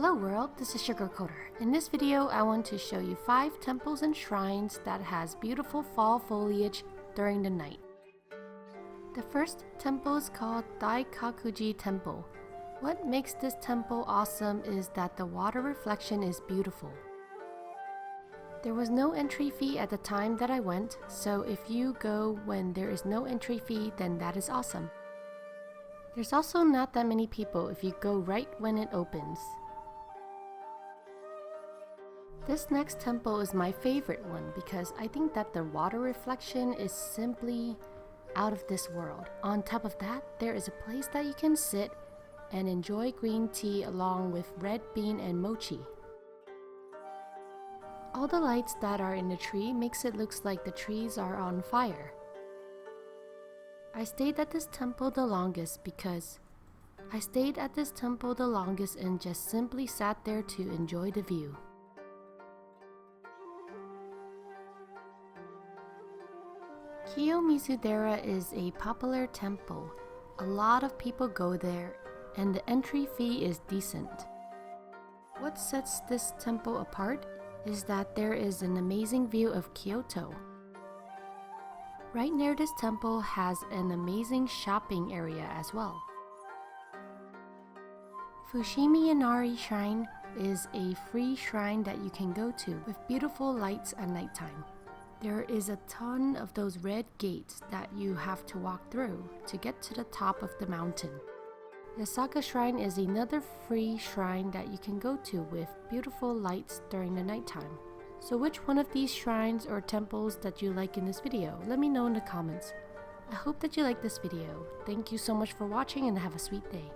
Hello world, this is Sugarcoder. In this video, I want to show you 5 temples and shrines that has beautiful fall foliage during the night. The first temple is called Daikakuji Temple. What makes this temple awesome is that the water reflection is beautiful. There was no entry fee at the time that I went, so if you go when there is no entry fee, then that is awesome. There's also not that many people if you go right when it opens. This next temple is my favorite one because I think that the water reflection is simply out of this world. On top of that, there is a place that you can sit and enjoy green tea along with red bean and mochi. All the lights that are in the tree makes it look like the trees are on fire. I stayed at this temple the longest and just simply sat there to enjoy the view. Kiyomizudera is a popular temple. A lot of people go there and the entry fee is decent. What sets this temple apart is that there is an amazing view of Kyoto. Right near this temple has an amazing shopping area as well. Fushimi Inari Shrine is a free shrine that you can go to with beautiful lights at nighttime. There is a ton of those red gates that you have to walk through to get to the top of the mountain. Yasaka Shrine is another free shrine that you can go to with beautiful lights during the nighttime. So which one of these shrines or temples that you like in this video? Let me know in the comments. I hope that you like this video. Thank you so much for watching and have a sweet day.